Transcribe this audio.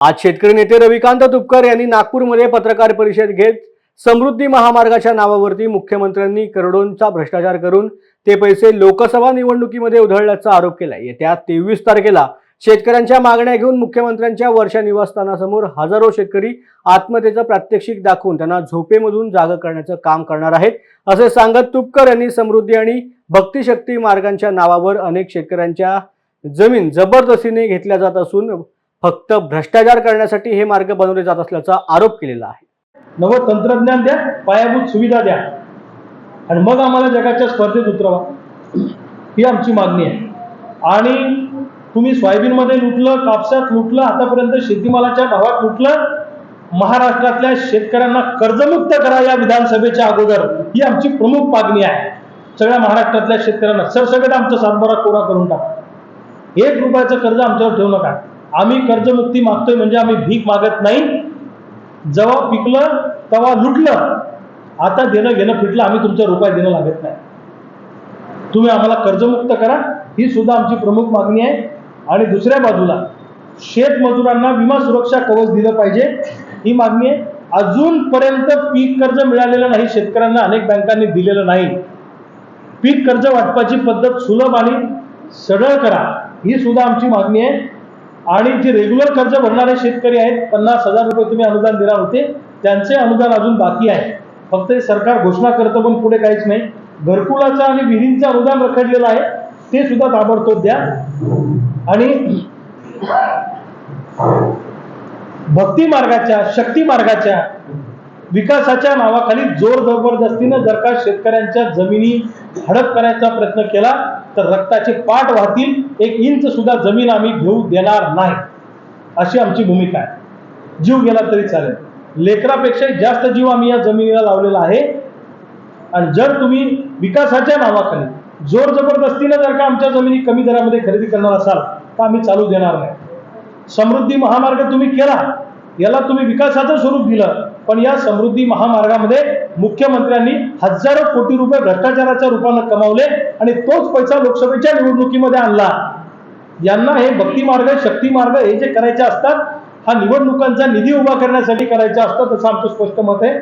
आज शेतकरी नेते रविकांत तुपकर यांनी नागपूरमध्ये पत्रकार परिषद घेत समृद्धी महामार्गाच्या नावावरती मुख्यमंत्र्यांनी करोडोंचा भ्रष्टाचार करून ते पैसे लोकसभा निवडणुकीमध्ये उधळल्याचा आरोप केला। येत्या 23 तारखेला शेतकऱ्यांच्या मागण्या घेऊन मुख्यमंत्र्यांच्या वर्षा निवासस्थानासमोर हजारो शेतकरी आत्महत्येचं प्रात्यक्षिक दाखवून त्यांना झोपेमधून जाग करण्याचं काम करणार आहेत, असे सांगत तुपकर यांनी समृद्धी आणि भक्तिशक्ती मार्गांच्या नावावर अनेक शेतकऱ्यांच्या जमीन जबरदस्तीने घेतल्या जात असून फक्त भ्रष्टाचार करण्यासाठी हे मार्ग बनवले जात असल्याचा आरोप केलेला आहे। नवं तंत्रज्ञान द्या, पायाभूत सुविधा द्या आणि मग आम्हाला जगाच्या स्पर्धेत उतरवा, ही आमची मागणी आहे। आणि तुम्ही सोयाबीनमध्ये लुटलं, कापसात लुटलं, आतापर्यंत शेतीमालाच्या भावात लुटलं। महाराष्ट्रातल्या शेतकऱ्यांना कर्जमुक्त करा या विधानसभेच्या अगोदर, ही आमची प्रमुख मागणी आहे। सगळ्या महाराष्ट्रातल्या शेतकऱ्यांना सरसकट आमचा सातबारा कोरा करून टाका। 1 रुपयाचं कर्ज आमच्यावर ठेवू नका। आम्ही कर्जमुक्ती मागतोय म्हणजे आम्ही भीक मागत नाही। जेव्हा पिकलं तेव्हा लुटलं, आता देणं घेणं फिटलं, आम्ही तुमचा रुपया देणं लागत नाही। तुम्ही आम्हाला कर्जमुक्त करा, ही सुद्धा आमची प्रमुख मागणी आहे। आणि दुसऱ्या बाजूला शेतमजुरांना विमा सुरक्षा कवच दिलं पाहिजे, ही मागणी आहे। अजूनपर्यंत पीक कर्ज मिळालेलं नाही, शेतकऱ्यांना अनेक बँकांनी दिलेलं नाही। पीक कर्ज वाटपाची पद्धत सुलभ आणि सरळ करा, ही सुद्धा आमची मागणी आहे। आणि जे रेग्युलर कर्ज भरणारे शेतकरी आहेत, 50,000 रुपये तुम्ही अनुदान देणार होते, त्यांचे अनुदान अजून बाकी आहे। फक्त हे सरकार घोषणा करतं पण पुढे काहीच नाही। घरकुलाचं आणि विहिरींचं अनुदान रखडलेलं आहे, ते सुद्धा ताबडतोब द्या। आणि भक्ती मार्गाच्या, शक्ती मार्गाच्या विकासाच्या नावाखाली जोर जबरदस्तीनं जर का शेतकऱ्यांच्या जमिनी हडप करायचा प्रयत्न केला तर रक्ताचे पाट वाहतील। 1 इंच सुद्धा जमीन आम्ही घेऊ देणार नाही, अशी आमची भूमिका आहे। जीव गेला तरी चालेल, लेकरापेक्षा जास्त जीव आम्ही या जमिनीला लावलेला आहे। आणि जर तुम्ही विकासाच्या नावाखाली जोर जबरदस्तीनं जर का आमच्या जमिनी कमी दरामध्ये खरेदी करणार असाल तर आम्ही चालू देणार नाही। समृद्धी महामार्ग तुम्ही केला, याला तुम्ही विकासाचं स्वरूप दिलं, पण या समृद्धी महामार्गामध्ये मुख्यमंत्र्यांनी हजारो कोटी रुपये भ्रष्टाचाराच्या रूपाने कमावले आणि तोच पैसा लोकसभेच्या निवडणुकीमध्ये आणला। यांना हे भक्ती मार्ग, शक्ती मार्ग हे जे करायचे असतात, हा निवडणुकांचा निधी उभा करण्यासाठी करायचा असतो, तसं आमचं स्पष्ट मत आहे।